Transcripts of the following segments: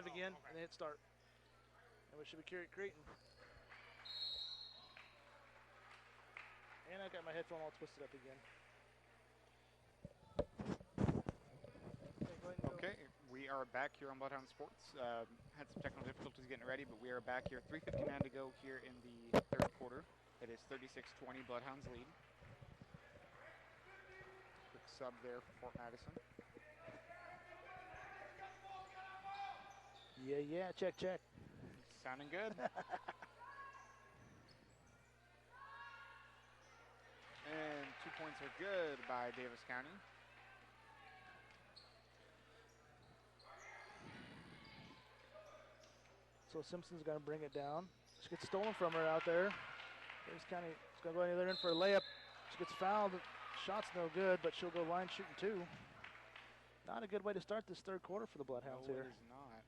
again and hit start. And we should be Creighton. And I got my headphone all twisted up again. Okay, we are back here on Bloodhound Sports. Had some technical difficulties getting ready, but we are back here. 3:59 to go here in the third quarter. It is 36-20, Bloodhounds lead. Quick sub there for Fort Madison. Yeah, check. Sounding good. And 2 points are good by Davis County. So Simpson's going to bring it down. She gets stolen from her out there. Davis County is going to go on the other end for a layup. She gets fouled. Shot's no good, but she'll go line shooting two. Not a good way to start this third quarter for the Bloodhounds here. No, it is not.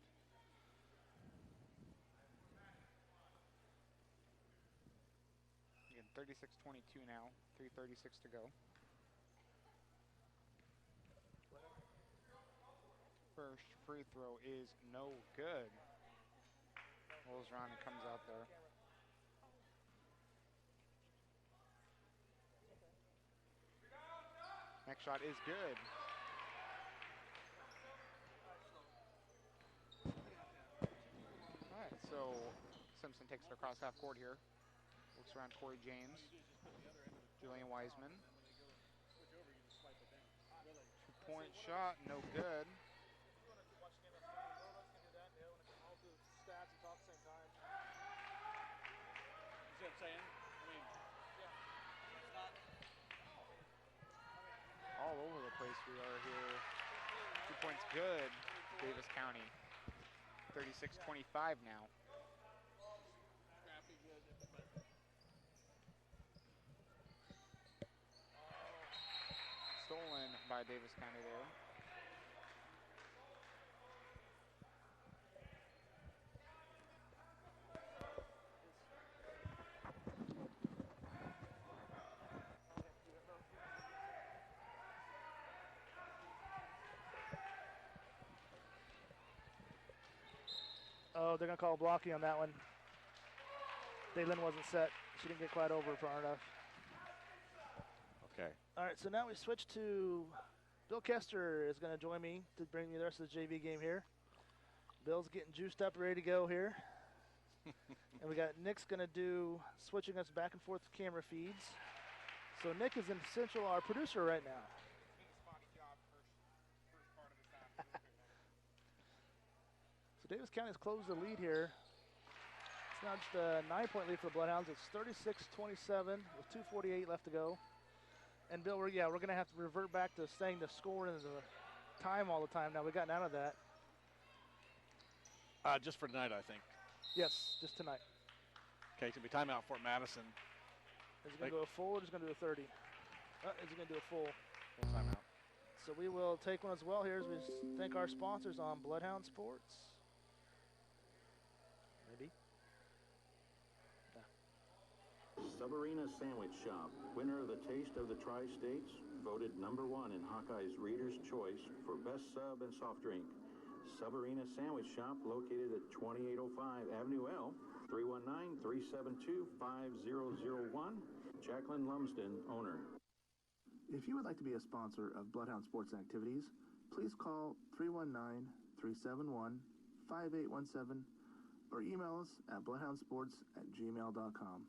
Again, 36-22 now. 3:36 to go. First free throw is no good. Rolls around and comes out there. Next shot is good. All right, so Simpson takes it across half court here. Looks around Corey James. Julian Wiseman. 2-point shot, no good. Stats and talk at the same time. You see what I'm saying? I mean, it's not. All over the place we are here. 2 points good, Davis County. 36-25 now. Scrappy good, but Stolen by Davis County there. Oh, they're going to call blocking on that one. Daylin wasn't set. She didn't get quite over far enough. Okay. All right, so now we switch to Bill Kester is going to join me to bring me the rest of the JV game here. Bill's getting juiced up, ready to go here. And we got Nick's going to do switching us back and forth camera feeds. So Nick is essential our producer right now. So Davis County has closed the lead here. It's now just a 9-point lead for the Bloodhounds. It's 36-27 with 2:48 left to go. And Bill, we're going to have to revert back to saying the score and the time all the time. Now we've gotten out of that. Just for tonight, I think. Yes, just tonight. Okay, it's going to be timeout Fort Madison. Is it going to go a full or is it going to do a 30? Is it going to do a full? Full timeout. So we will take one as well here as we thank our sponsors on Bloodhound Sports. Maybe. Subarena Sandwich Shop, winner of the Taste of the Tri-States, voted #1 in Hawkeye's Reader's Choice for best sub and soft drink. Subarena Sandwich Shop, located at 2805 Avenue L, 319-372-5001. Jacqueline Lumsden, owner. If you would like to be a sponsor of Bloodhound Sports activities, please call 319-371-5817 or email us at bloodhoundsports@gmail.com.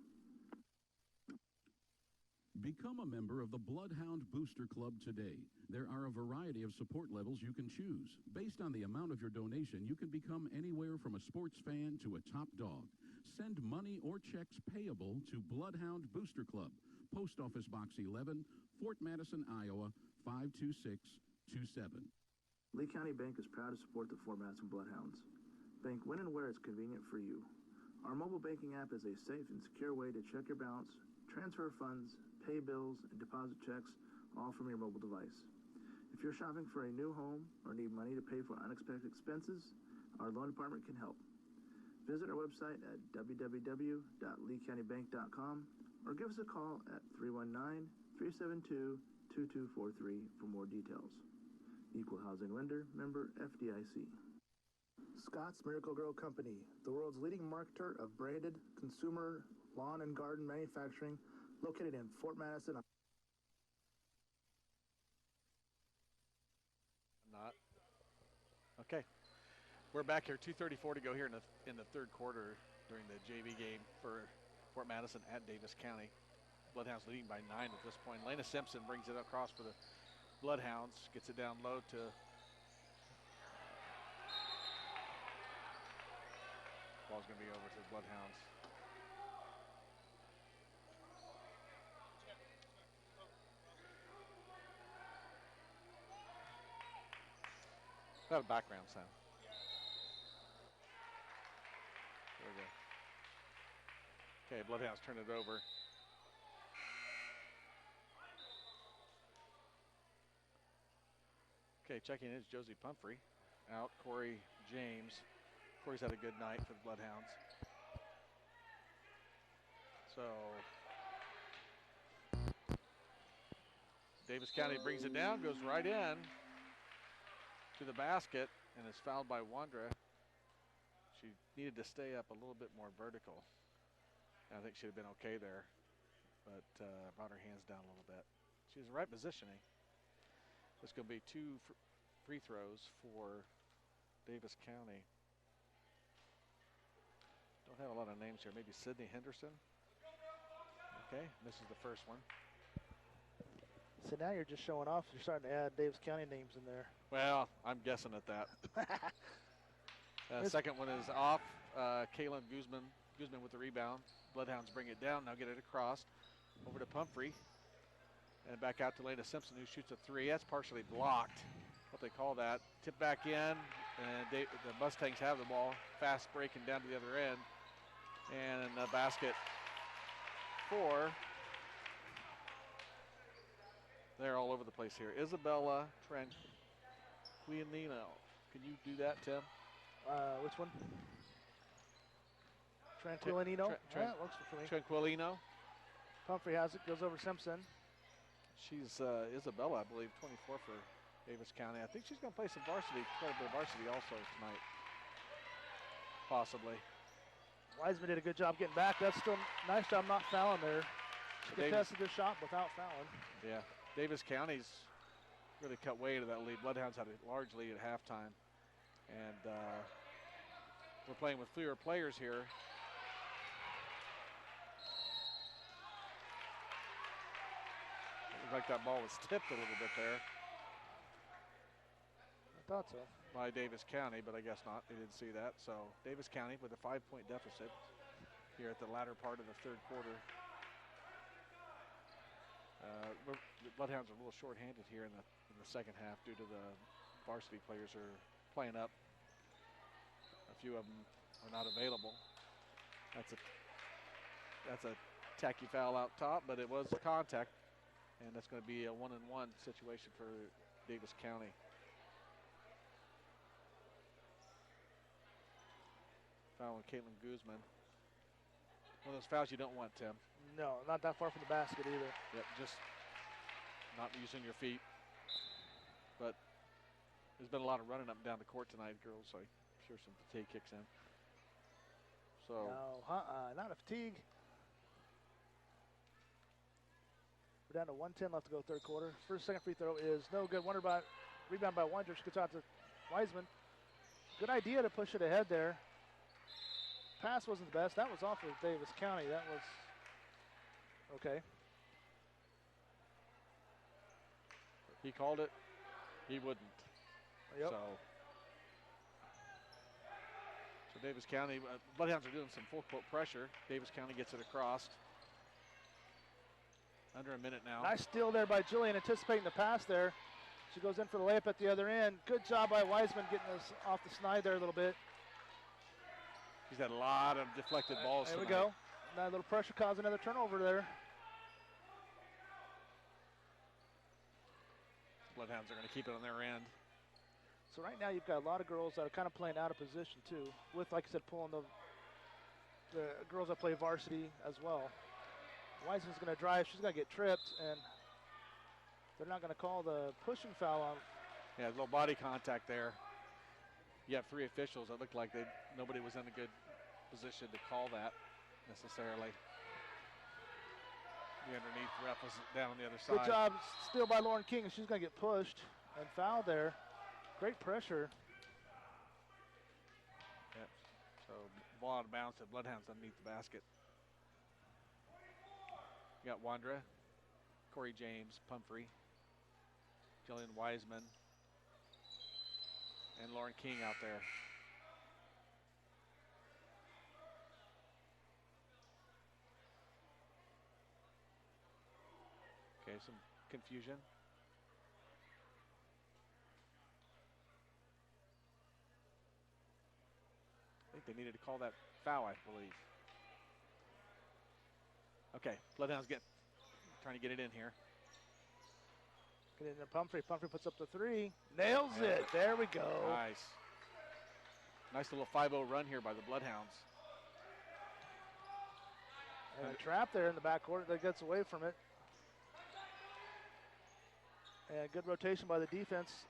Become a member of the Bloodhound Booster Club today. There are a variety of support levels you can choose. Based on the amount of your donation, you can become anywhere from a sports fan to a top dog. Send money or checks payable to Bloodhound Booster Club, Post Office Box 11, Fort Madison, Iowa, 52627. Lee County Bank is proud to support the Fort Madison Bloodhounds. Bank when and where it's convenient for you. Our mobile banking app is a safe and secure way to check your balance, transfer funds, pay bills, and deposit checks, all from your mobile device. If you're shopping for a new home or need money to pay for unexpected expenses, our loan department can help. Visit our website at www.leecountybank.com or give us a call at 319-372-2243 for more details. Equal Housing Lender, member FDIC. Scott's Miracle-Gro Company, the world's leading marketer of branded consumer lawn and garden manufacturing, located in Fort Madison. Not. Okay. We're back here, 2:34 to go here in the third quarter during the JV game for Fort Madison at Davis County. Bloodhounds leading by 9 at this point. Lena Simpson brings it across for the Bloodhounds, gets it down low to ball's going to be over to the Bloodhounds. Got a background sound. There we go. Okay, Bloodhounds turn it over. Okay, checking in is Josie Pumphrey. Out, Corey James. Corey's had a good night for the Bloodhounds. So, Davis County brings it down, goes right in to the basket, and is fouled by Wandra. She needed to stay up a little bit more vertical. I think she'd have been okay there, but brought her hands down a little bit. She's in the right positioning. It's going to be 2 free throws for Davis County. Don't have a lot of names here. Maybe Sydney Henderson. Okay, misses the first one. So now you're just showing off. You're starting to add Davis County names in there. Well, I'm guessing at that. Second one is off. Kaylin Guzman with the rebound. Bloodhounds bring it down. Now get it across. Over to Pumphrey. And back out to Lena Simpson, who shoots a 3. That's partially blocked. What they call that. Tip back in. And the Mustangs have the ball. Fast breaking down to the other end. And the basket for. They're all over the place here. Isabella Tranquilino. Can you do that, Tim? Which one? Tranquilino? That works for me. Tranquilino. Pumphrey has it, goes over Simpson. She's Isabella, I believe, 24 for Davis County. I think she's going to play some varsity, quite a bit of varsity also tonight. Possibly. Wiseman did a good job getting back. That's still a nice job not fouling there. She contested the shot without fouling. Yeah. Davis County's really cut way into that lead. Bloodhounds had a large lead at halftime. And we're playing with fewer players here. It looked like that ball was tipped a little bit there. I thought so. By Davis County, but I guess not. They didn't see that. So Davis County with a 5-point deficit here at the latter part of the third quarter. The Bloodhounds are a little short-handed here in the second half due to the varsity players are playing up. A few of them are not available. That's a tacky foul out top, but it was contact, and that's going to be a 1-and-1 situation for Davis County. Fouling Caitlin Guzman. One of those fouls you don't want, Tim. No, not that far from the basket either. Yep, just not using your feet. But there's been a lot of running up and down the court tonight, girls, so I'm sure some fatigue kicks in. So no, not a fatigue. We're down to 1:10 left to go third quarter. Second free throw is no good. Rebound by Wonder. She gets out to Wiseman. Good idea to push it ahead there. Pass wasn't the best. That was off of Davis County. That was okay. He called it. He wouldn't. Yep. So Davis County, Bloodhounds are doing some full court pressure. Davis County gets it across. Under a minute now. Nice steal there by Jillian, anticipating the pass there. She goes in for the layup at the other end. Good job by Wiseman getting this off the snide there a little bit. He's had a lot of deflected balls There tonight. we go. That little pressure caused another turnover there. Bloodhounds are going to keep it on their end. So right now you've got a lot of girls that are kind of playing out of position too, with, like I said, pulling the girls that play varsity as well. Wiseman's going to drive. She's going to get tripped, and they're not going to call the pushing foul on. Yeah, a little body contact there. you have 3 officials. It looked like nobody was in a good position to call that necessarily. The underneath ref was down on the other side. Good job, steal by Lauren King, and she's going to get pushed and fouled there. Great pressure. Yep. So ball out of bounds at Bloodhounds underneath the basket. You got Wandra, Corey James, Pumphrey, Jillian Wiseman, and Lauren King out there. Okay, some confusion. I think they needed to call that foul, I believe. Okay, Bloodhounds trying to get it in here. Get in there, Pumphrey. Pumphrey puts up the 3. Nails it. There we go. Nice. Nice little 5-0 run here by the Bloodhounds. And a trap there in the backcourt that gets away from it. And good rotation by the defense.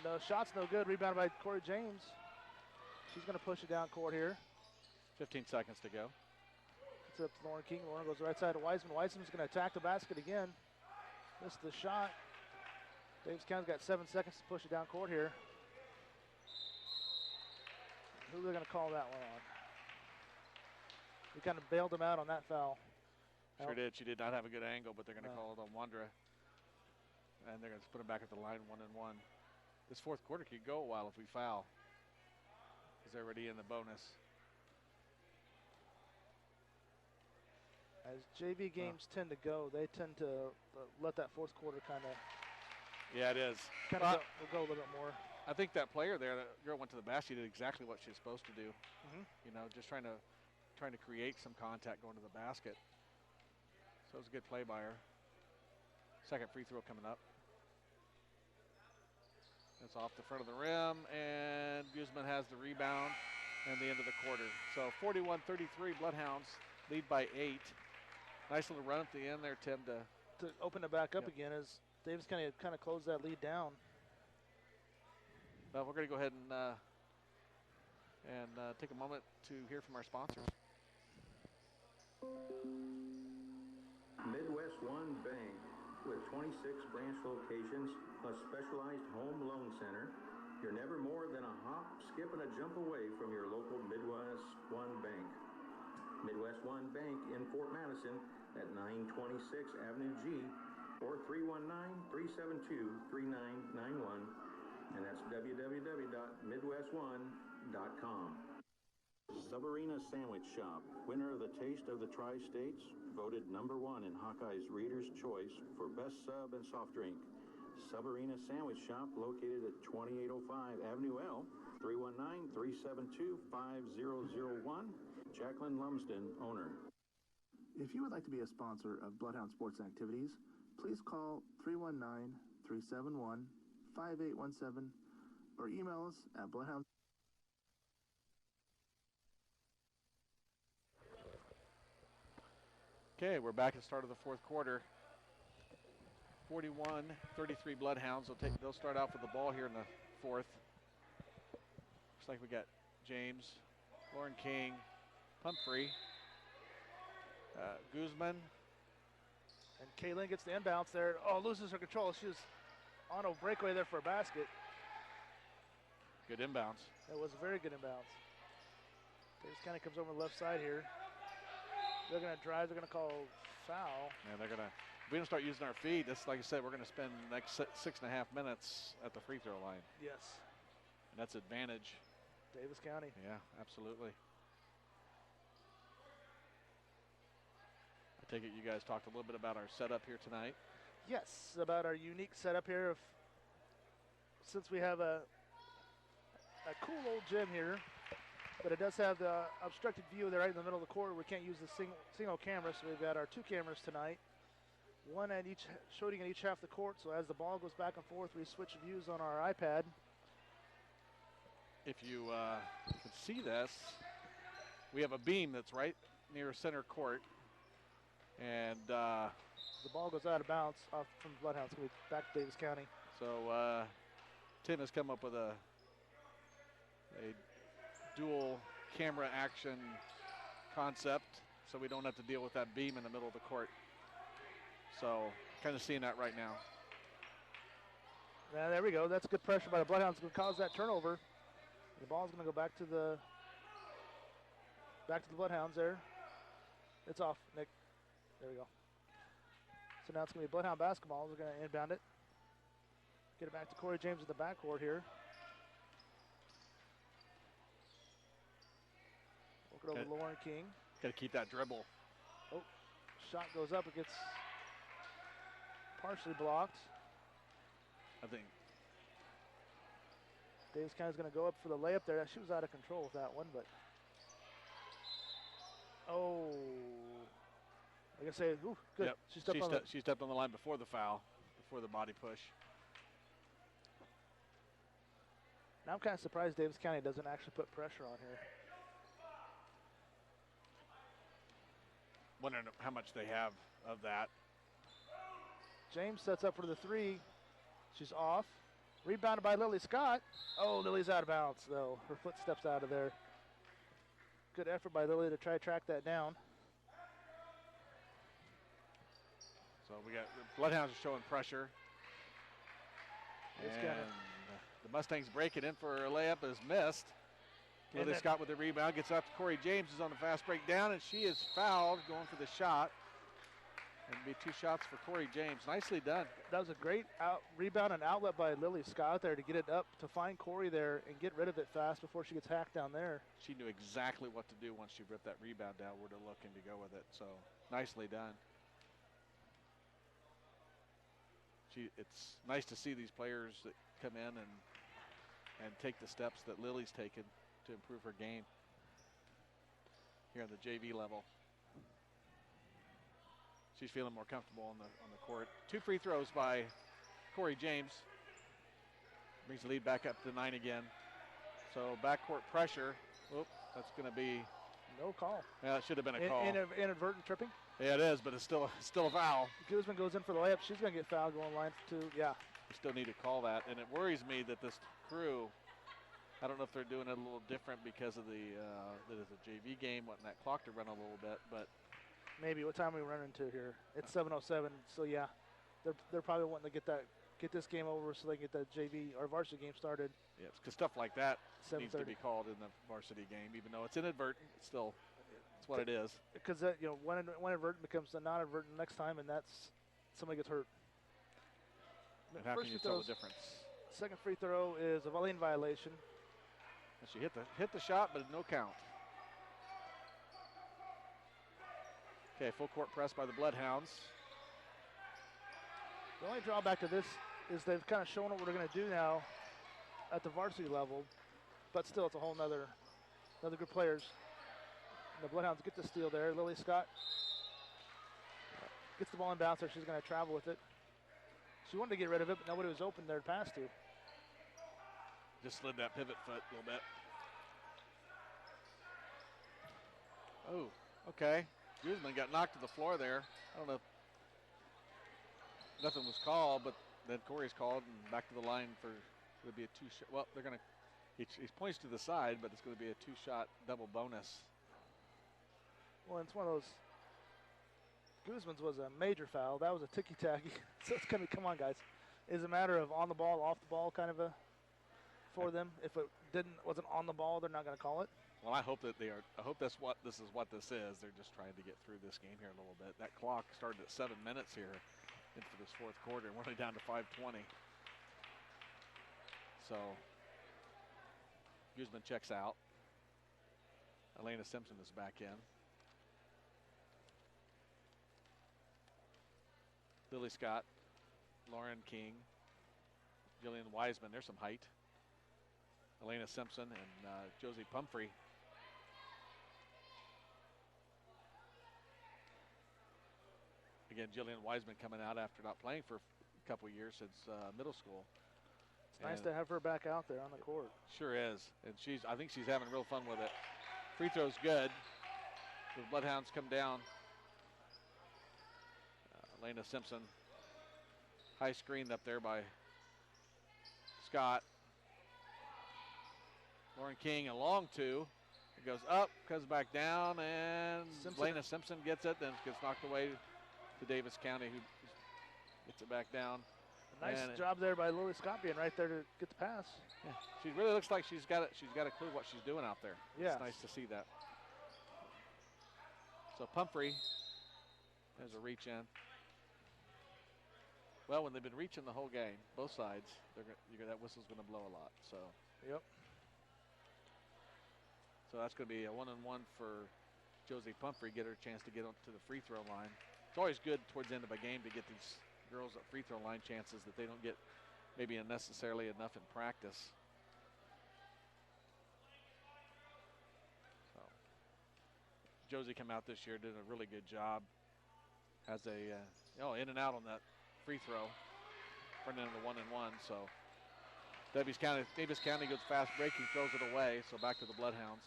No shot's no good. Rebounded by Corey James. She's going to push it down court here. 15 seconds to go. It's up to Lauren King. Lauren goes right side to Wiseman. Wiseman's going to attack the basket again. Missed the shot. Davis County's got 7 seconds to push it down court here. Who are they going to call that one on? We kind of bailed him out on that foul. Sure did. She did not have a good angle, but they're going to call it on Wandra. And they're going to put him back at the line 1-1. This fourth quarter could go a while if we foul. Because they're already in the bonus. As JV games tend to go, they tend to let that fourth quarter kind of Yeah, it is. go a little bit more. I think that player there, that girl went to the basket, did exactly what she was supposed to do. You know, just trying to create some contact going to the basket. So it was a good play by her. Second free throw coming up. It's off the front of the rim, and Guzman has the rebound and the end of the quarter. So 41-33, Bloodhounds lead by 8. Nice little run at the end there, Tim, to open it back up again as Davis kind of closed that lead down. Well, we're going to go ahead and take a moment to hear from our sponsors. Midwest One Bank, with 26 branch locations, a specialized home loan center, you're never more than a hop, skip, and a jump away from your local Midwest One Bank. Midwest One Bank in Fort Madison at 926 Avenue G or 319-372-3991, and that's www.midwestone.com. Subarena Sandwich Shop, winner of the Taste of the Tri-States, voted #1 in Hawkeye's Reader's Choice for best sub and soft drink. Subarena Sandwich Shop, located at 2805 Avenue L, 319-372-5001. Jacqueline Lumsden, owner. If you would like to be a sponsor of Bloodhound Sports and Activities, please call 319-371-5817 or email us at bloodhound. Okay, we're back at the start of the fourth quarter. 41-33 Bloodhounds. They'll start out with the ball here in the fourth. Looks like we got James, Lauren King, Pumphrey, Guzman. And Kaylin gets the inbounds there. Oh, loses her control. She was on a breakaway there for a basket. Good inbounds. That was a very good inbounds. Davis County comes over the left side here. They're going to drive. They're going to call foul. And they're going to, if we don't start using our feet, this, like I said, we're going to spend the next 6.5 minutes at the free throw line. Yes. And that's advantage. Davis County. Yeah, absolutely. I take it you guys talked a little bit about our setup here tonight. Yes, about our unique setup here. Since we have a cool old gym here, but it does have the obstructed view there right in the middle of the court. We can't use the single camera, so we've got our 2 cameras tonight. One at each, shooting at each half the court, so as the ball goes back and forth, we switch views on our iPad. If you can see this, we have a beam that's right near center court. And the ball goes out of bounds off from Bloodhounds, going back to Davis County. So Tim has come up with a dual camera action concept, so we don't have to deal with that beam in the middle of the court. So kind of seeing that right now. Yeah, there we go. That's good pressure by the Bloodhounds. Going to cause that turnover. The ball's going to go back to the Bloodhounds there. It's off, Nick. There we go. So now it's going to be Bloodhound basketball. We're going to inbound it. Get it back to Corey James in the backcourt here. Work it over to Lauren King. Got to keep that dribble. Oh, shot goes up. It gets partially blocked. I think Davis County's going to go up for the layup there. She was out of control with that one, but oh, like I say, ooh, good. Yep. She stepped on the line before the foul, before the body push. Now I'm kind of surprised Davis County doesn't actually put pressure on here. Wondering how much they have of that. James sets up for the three. She's off. Rebounded by Lily Scott. Oh, Lily's out of bounds, though. Her foot steps out of there. Good effort by Lily to try to track that down. So we got the Bloodhounds are showing pressure. It's And gonna- the Mustangs break it in for a layup is missed. Lily Scott with the rebound, gets out to Corey James, is on the fast break down, and she is fouled going for the shot. It'll be 2 shots for Corey James. Nicely done. That was a great rebound and outlet by Lily Scott there to get it up, to find Corey there and get rid of it fast before she gets hacked down there. She knew exactly what to do once she ripped that rebound down, where to look and to go with it. So nicely done. It's nice to see these players that come in and take the steps that Lily's taken to improve her game here on the JV level. She's feeling more comfortable on the court. 2 free throws by Corey James. Brings the lead back up to 9 again. So backcourt pressure. Oop, that's going to be no call. Yeah, it should have been a call. Inadvertent tripping. Yeah, it is, but it's still a foul. Guzman goes in for the layup. She's going to get fouled going line for 2. Yeah. We still need to call that, and it worries me that this crew, I don't know if they're doing it a little different because of that it's a JV game, wanting that clock to run a little bit, but maybe. What time are we running to here? It's 7:07. So yeah, they're probably wanting to get this game over so they can get the JV or varsity game started. Yeah, because stuff like that needs to 7:30. be called in the varsity game, even though it's inadvertent. It's what it is. Because one inadvertent becomes a non-inadvertent next time, and that's somebody gets hurt. And how can you tell the difference? Second free throw is a volleying violation. And she hit the shot, but no count. Okay, full court press by the Bloodhounds. The only drawback to this is they've kind of shown what we're going to do now at the varsity level, but still it's a whole nother group of players. And the Bloodhounds get the steal there. Lily Scott gets the ball in bounce there. She's going to travel with it. She wanted to get rid of it, but nobody was open there to pass to. Just slid that pivot foot a little bit. Oh, okay. Guzman got knocked to the floor there. I don't know. Nothing was called, but then Corey's called and back to the line for it'll be a 2-shot. Well, they're going to. He points to the side, but it's going to be a 2-shot double bonus. Well, it's one of those. Guzman's was a major foul. That was a ticky-tacky. So it's going to be, come on, guys. It's a matter of on the ball, off the ball kind of for them. If it wasn't on the ball, they're not going to call it. Well, I hope that they are. I hope this is what this is. They're just trying to get through this game here a little bit. That clock started at 7 minutes here into this 4th quarter, and we're only down to 5:20. So Guzman checks out. Elena Simpson is back in. Lily Scott, Lauren King, Jillian Wiseman. There's some height. Elena Simpson and Josie Pumphrey. Again, Jillian Wiseman coming out after not playing for a couple years since middle school. It's nice to have her back out there on the court. Sure is, and I think she's having real fun with it. Free throw's good. The Bloodhounds come down. Elena Simpson, high screened up there by Scott. Lauren King, a long two. It goes up, comes back down, and Simpson. Lena Simpson gets it, then gets knocked away to Davis County, who gets it back down. Nice And job there by Lily Scott being right there to get the pass. yeah, she really looks like she's got a clue what she's doing out there. Yeah. It's nice to see that. So Pumphrey has a reach in. Well, when they've been reaching the whole game, both sides, that whistle's going to blow a lot. So. Yep. So that's going to be a 1-on-1 for Josie Pumphrey. Get her a chance to get to the free throw line. It's always good towards the end of a game to get these girls at free throw line chances that they don't get maybe unnecessarily enough in practice. So Josie come out this year, did a really good job. Has a in and out on that free throw, running into 1-and-1. So Davis County goes fast breaking, throws it away. So back to the Bloodhounds.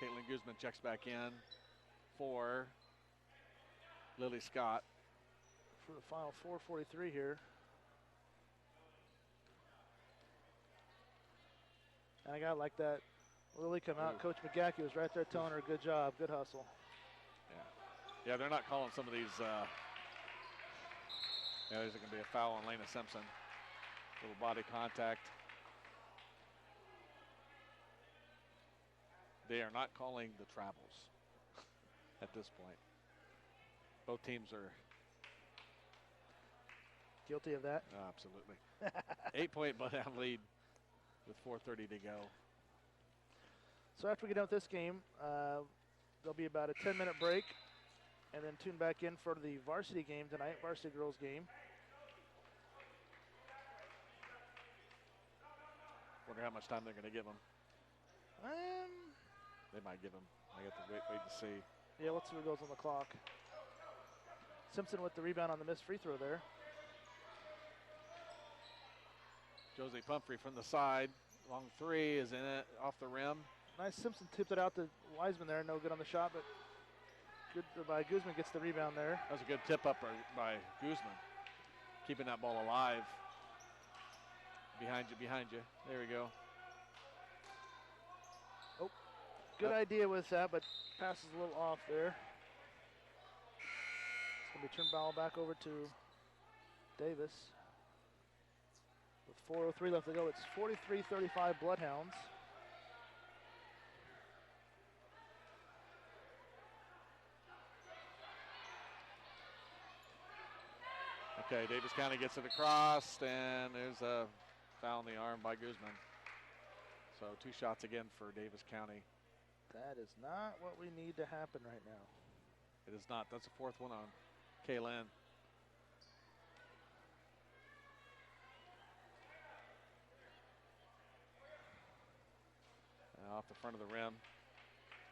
Caitlin Guzman checks back in for Lily Scott. For the final 4:43 here. And I got like that. Lily come out. Coach McGackey was right there telling her, good job, good hustle. Yeah, they're not calling some of these. There's going to be a foul on Lena Simpson. Little body contact. They are not calling the travels at this point. Both teams are Guilty of that. absolutely. 8-point Bloodhound lead with 4:30 to go. So after we get done with this game, there'll be about a 10-minute break, and then tune back in for the varsity game tonight, varsity girls game. Wonder how much time they're going to give them. They might give them. I got to wait to see. Yeah, let's see what goes on the clock. Simpson with the rebound on the missed free throw there. Josie Pumphrey from the side. Long three is in it, off the rim. Nice. Simpson tipped it out to Wiseman there. No good on the shot, but good by Guzman. Gets the rebound there. That was a good tip up by Guzman. Keeping that ball alive. Behind you. There we go. Good idea with that, but passes a little off there. It's going to be turned ball back over to Davis. With 4:03 left to go, it's 43-35 Bloodhounds. Okay, Davis County gets it across, and there's a foul in the arm by Guzman. So 2 shots again for Davis County. That is not what we need to happen right now. It is not. That's the 4th one on Kaylin. Off the front of the rim.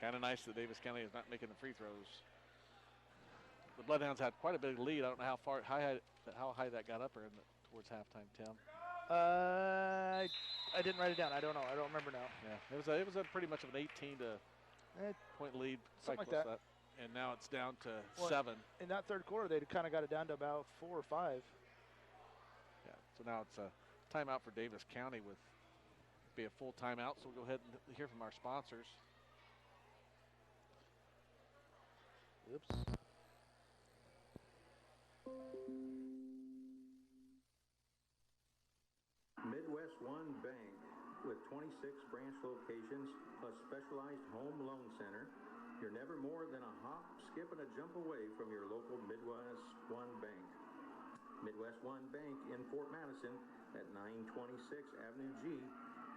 Kind of nice that Davis County is not making the free throws. The Bloodhounds had quite a big lead. I don't know how high that got up or towards halftime, Tim. I didn't write it down. I don't know. I don't remember now. Yeah, it was a pretty much of an 18 point lead. Something like that. And now it's down to Well, 7. In that third quarter, they kind of got it down to about 4 or 5. Yeah. So now it's a timeout for Davis County with be a full timeout. So we'll go ahead and hear from our sponsors. Oops. Midwest One Bank, with 26 branch locations plus specialized home loan center, you're never more than a hop, skip, and a jump away from your local Midwest One Bank. Midwest One Bank in Fort Madison at 926 Avenue G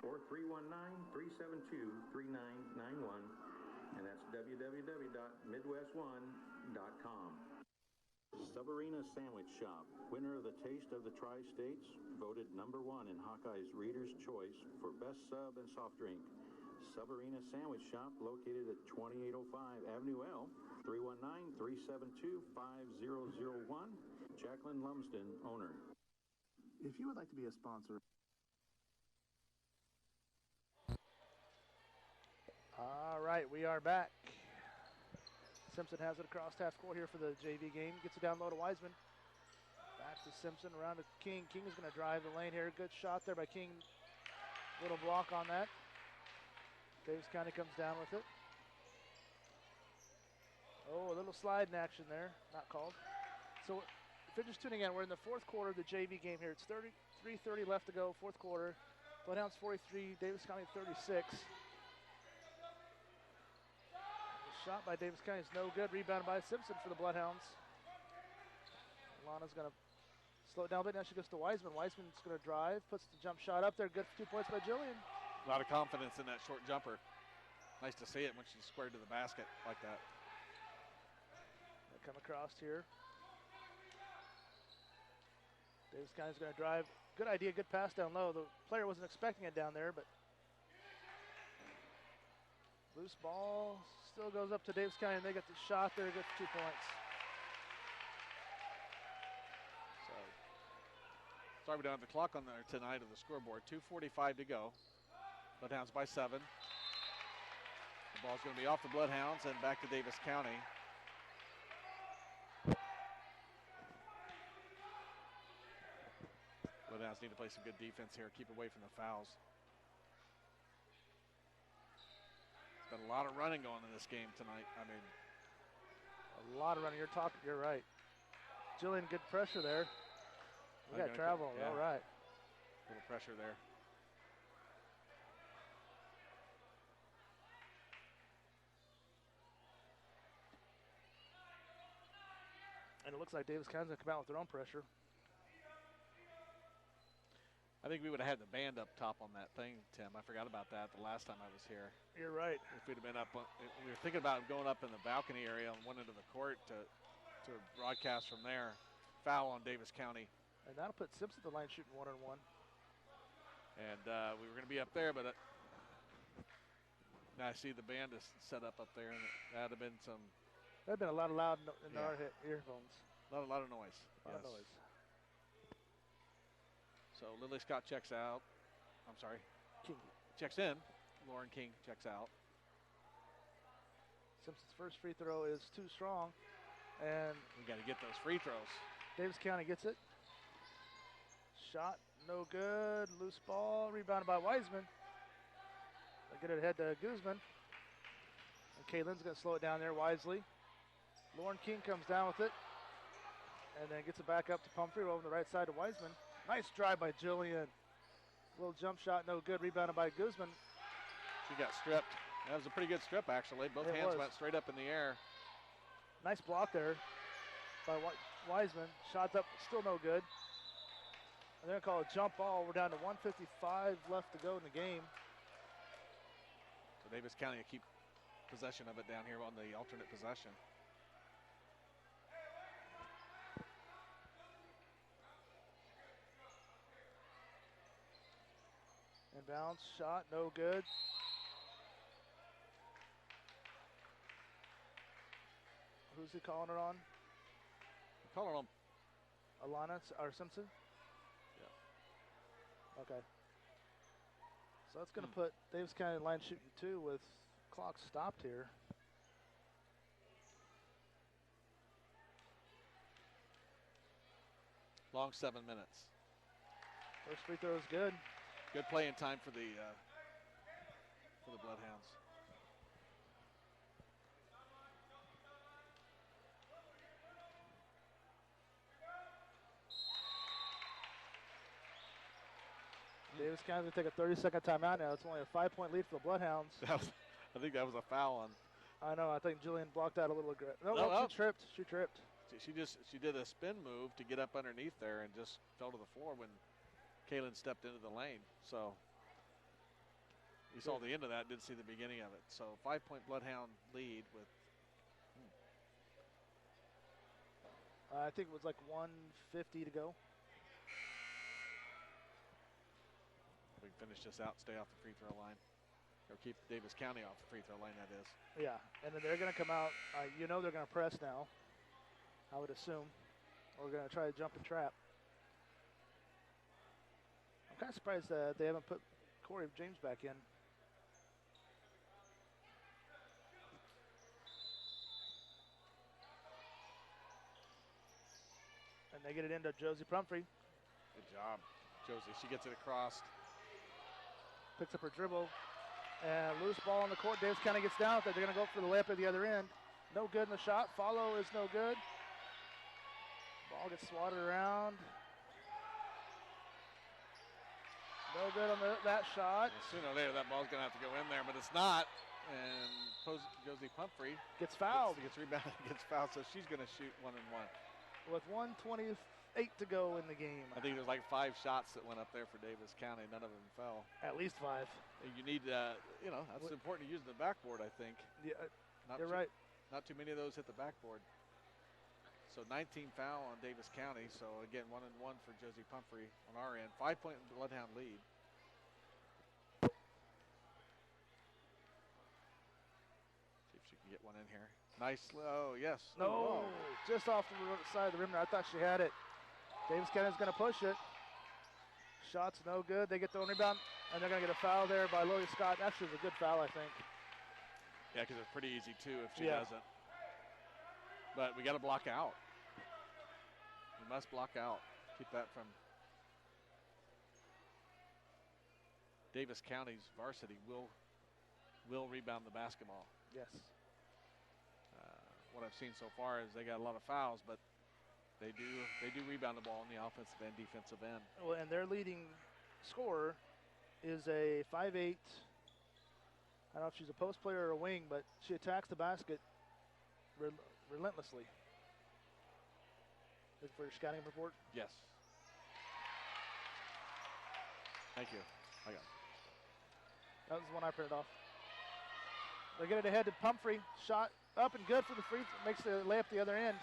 or 319-372-3991, and that's www.midwestone.com. Subarena Sandwich Shop, winner of the Taste of the Tri-States, voted #1 in Hawkeye's Reader's Choice for best sub and soft drink. Subarena Sandwich Shop, located at 2805 Avenue L, 319-372-5001. Jacqueline Lumsden, owner. If you would like to be a sponsor. All right, we are back. Simpson has it across half court here for the JV game. Gets it down low to Wiseman. Back to Simpson, around to King. King is going to drive the lane here. Good shot there by King. Little block on that. Davis County comes down with it. Oh, a little slide in action there. Not called. So if you're just tuning in, we're in the fourth quarter of the JV game here. It's 3:30 left to go, fourth quarter. Bloodhounds 43, Davis County 36. The shot by Davis County is no good. Rebounded by Simpson for the Bloodhounds. Lana's going to slow it down a bit. Now she goes to Wiseman. Wiseman's going to drive, puts the jump shot up there. Good 2 points by Jillian. A lot of confidence in that short jumper. Nice to see it when she's squared to the basket like that. They come across here. Davis County's going to drive. Good idea, good pass down low. The player wasn't expecting it down there, but loose ball still goes up to Davis County, and they get the shot there, gets 2 points. So, sorry we don't have the clock on there tonight of the scoreboard. 2:45 to go. Bloodhounds by 7. The ball's going to be off the Bloodhounds and back to Davis County. Bloodhounds need to play some good defense here, keep away from the fouls. There's been a lot of running going in this game tonight. I mean, a lot of running. You're right. Jillian, good pressure there. We got travel. Yeah. All right. A little pressure there. And it looks like Davis County's going to come out with their own pressure. I think we would have had the band up top on that thing, Tim. I forgot about that the last time I was here. You're right. If we'd have been up, we were thinking about going up in the balcony area on one end of the court to broadcast from there. Foul on Davis County. And that'll put Simpson at the line shooting 1-on-1. And we were going to be up there, but now I see the band is set up there, and that'd have been some. That'd been a lot of loud in our earphones. A lot of noise. A lot of noise. So Lily Scott checks out. I'm sorry. King checks in. Lauren King checks out. Simpson's first free throw is too strong, and we got to get those free throws. Davis County gets it. Shot no good. Loose ball rebounded by Wiseman. They get it ahead to Guzman. And Kaylin's going to slow it down there wisely. Lauren King comes down with it, and then gets it back up to Pumphrey over the right side to Wiseman. Nice drive by Jillian. Little jump shot, no good. Rebounded by Guzman. She got stripped. That was a pretty good strip, actually. Both hands went straight up in the air. Nice block there by Wiseman. Shots up, still no good. And they're going to call a jump ball. We're down to 1:55 left to go in the game. So Davis County will keep possession of it down here on the alternate possession. Bounce shot, no good. Who's he calling it on? Calling on Alana or Simpson? Yeah. Okay. So that's going to put Davis County line shooting 2 with clock stopped here. Long 7 minutes. First free throw is good. Good playing time for the Bloodhounds. Davis County's going to take a 30-second timeout now. It's only a 5-point lead for the Bloodhounds. I think that was a foul on. I know. I think Jillian blocked out a little aggressive. No, she tripped. She tripped. She did a spin move to get up underneath there and just fell to the floor when Kaylin stepped into the lane. So we saw the end of that, didn't see the beginning of it. So 5-point Bloodhound lead with. I think it was like 1:50 to go. We can finish this out, stay off the free throw line. Or keep Davis County off the free throw line, that is. Yeah, and then they're going to come out. You know they're going to press now, I would assume. Or going to try to jump and trap. I'm kind of surprised that they haven't put Corey James back in. And they get it into Josie Pumphrey. Good job, Josie. She gets it across. Picks up her dribble. And loose ball on the court. Davis County gets down with it. They're going to go for the layup at the other end. No good in the shot. Follow is no good. Ball gets swatted around. No good on that shot. Well, sooner or later, that ball's going to have to go in there, but it's not. And Josie Pumphrey Gets fouled. Gets rebounded, gets fouled, so she's going to shoot 1 and 1. With 1:28 to go in the game. I think there's like 5 shots that went up there for Davis County. None of them fell. At least 5. You need, that's important to use the backboard, I think. Yeah, Not you're too, right. Not too many of those hit the backboard. So 19 foul on Davis County. So again, 1 and 1 for Josie Pumphrey on our end. 5-point Bloodhound lead. See if she can get one in here. Nice, yes. No, just off the side of the rim there. I thought she had it. Davis County's going to push it. Shot's no good. They get the rebound, and they're going to get a foul there by Lily Scott. Actually, it's a good foul, I think. Yeah, because it's pretty easy, too, if she Yeah. doesn't. But we got to block out. We must block out. Keep that from Davis County's varsity will rebound the basketball. Yes. What I've seen so far is they got a lot of fouls, but they do rebound the ball on the offensive and defensive end. Well, and their leading scorer is a 5'8". I don't know if she's a post player or a wing, but she attacks the basket relentlessly. Looking for your scouting report? Yes. Thank you. I got it. That was the one I printed off. They get it ahead to Pumphrey. Shot up and good for the free. Makes the layup the other end.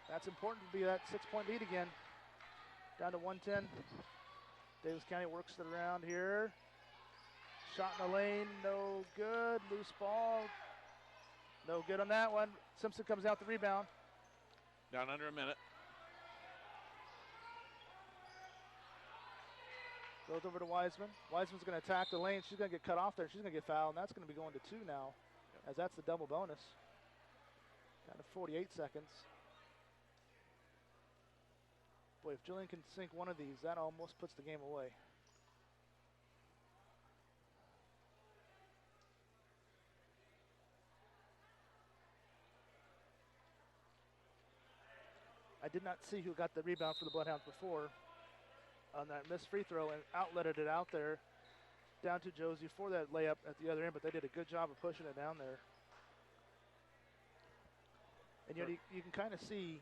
That's important to be that 6-point lead again. Down to 110. Davis County works it around here. Shot in the lane, no good. Loose ball, no good on that one. Simpson comes out the rebound. Down under a minute. Goes over to Wiseman. Wiseman's going to attack the lane. She's going to get cut off there. She's going to get fouled, and that's going to be going to 2 now, as that's the double bonus. Down to 48 seconds. Boy, if Jillian can sink one of these, that almost puts the game away. I did not see who got the rebound for the Bloodhounds before on that missed free throw and outletted it out there down to Josie for that layup at the other end, but they did a good job of pushing it down there. And you can kind of see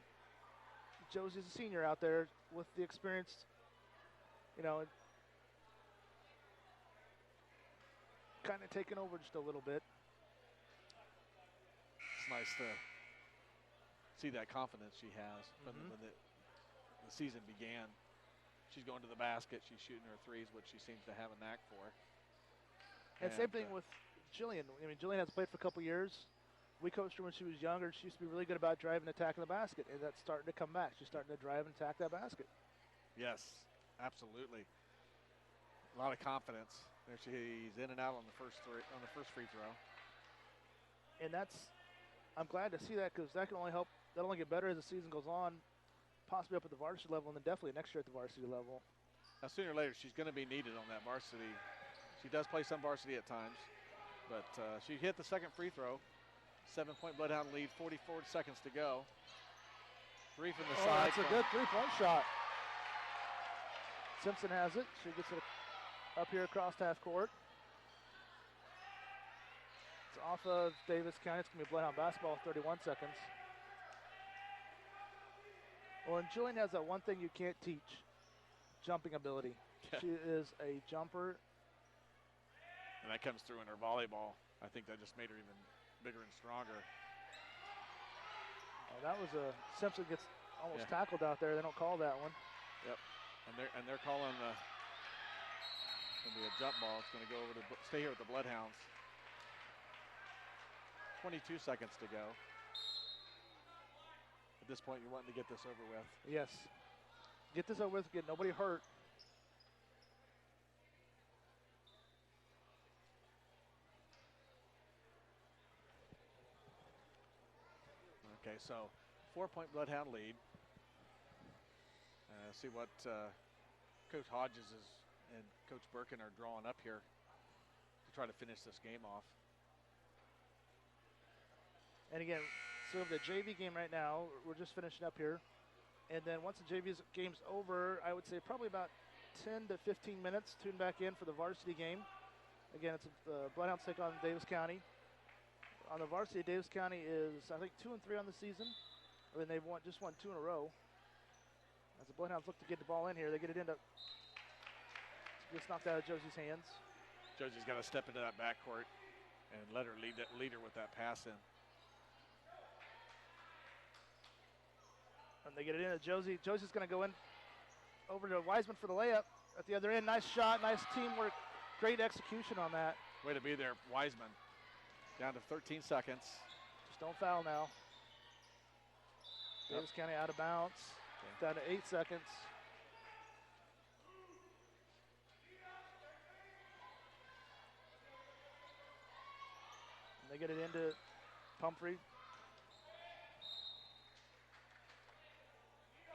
Josie's a senior out there with the experience, kind of taking over just a little bit. It's nice to see that confidence she has when the season began. She's going to the basket. She's shooting her threes, which she seems to have a knack for. And same thing with Jillian. I mean, Jillian hasn't played for a couple years. We coached her when she was younger. She used to be really good about driving and attacking the basket, and that's starting to come back. She's starting to drive and attack that basket. Yes, absolutely. A lot of confidence. There she's in and out on the first free throw. And I'm glad to see that because that can only help. That'll only get better as the season goes on, possibly up at the varsity level, and then definitely next year at the varsity level. Now, sooner or later, she's going to be needed on that varsity. She does play some varsity at times, but she hit the second free throw. 7-point Bloodhound lead, 44 seconds to go. 3 from the side. That's a good 3-point shot. Simpson has it. She gets it up here across half court. It's off of Davis County. It's going to be Bloodhound basketball, 31 seconds. Well, and Jillian has that one thing you can't teach, jumping ability. She is a jumper. And that comes through in her volleyball. I think that just made her even bigger and stronger. Oh, that was Simpson gets almost tackled out there. They don't call that one. Yep. And they're calling going to be a jump ball. It's going to go over to stay here with the Bloodhounds. 22 seconds to go. At this point, you're wanting to get this over with. Yes. Get this over with. Get nobody hurt. Okay, so 4-point Bloodhound lead. See what Coach Hodges and Coach Birkin are drawing up here to try to finish this game off. And again, so we have the JV game right now. We're just finishing up here. And then once the JV game's over, I would say probably about 10 to 15 minutes, tune back in for the varsity game. Again, it's the Bloodhounds take on Davis County. On the varsity, Davis County is, I think, 2-3 on the season. I mean, they've just won 2 in a row. As the Bloodhounds look to get the ball in here, they get it into, gets knocked out of Josie's hands. Josie's got to step into that backcourt and let her lead her with that pass in. And they get it into Josie. Josie's going to go in over to Wiseman for the layup at the other end. Nice shot, nice teamwork, great execution on that. Way to be there, Wiseman. Down to 13 seconds. Just don't foul now. Davis County out of bounds. Down to 8 seconds. And they get it into Pumphrey.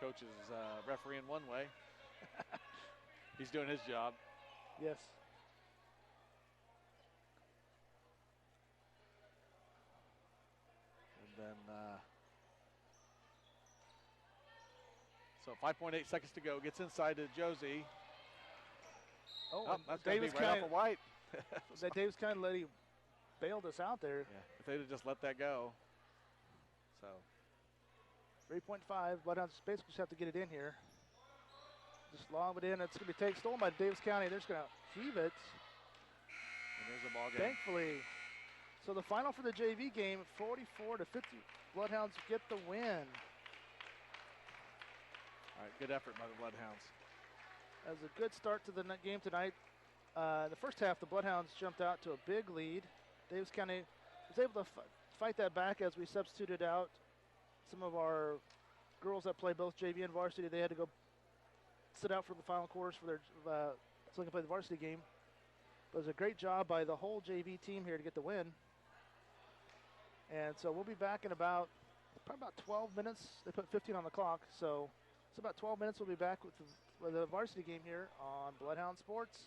Coach is refereeing one way. He's doing his job. Yes. And then, so 5.8 seconds to go. Gets inside to Josie. Oh, that's going to be right off of White. That Davis County lady bailed us out there. Yeah, if they'd have just let that go. So 3.5. Bloodhounds basically just have to get it in here. Just lob it in. It's going to be stolen by Davis County. They're just going to heave it. and there's a ball game. Thankfully. So the final for the JV game, 44-50. Bloodhounds get the win. All right, good effort by the Bloodhounds. That was a good start to the game tonight. The first half, the Bloodhounds jumped out to a big lead. Davis County was able to fight that back as we substituted out some of our girls that play both JV and varsity. They had to go sit out for the final quarters for their so they can play the varsity game. But it was a great job by the whole JV team here to get the win. And so we'll be back in probably about 12 minutes. They put 15 on the clock, so it's about 12 minutes. We'll be back with the varsity game here on Bloodhound Sports.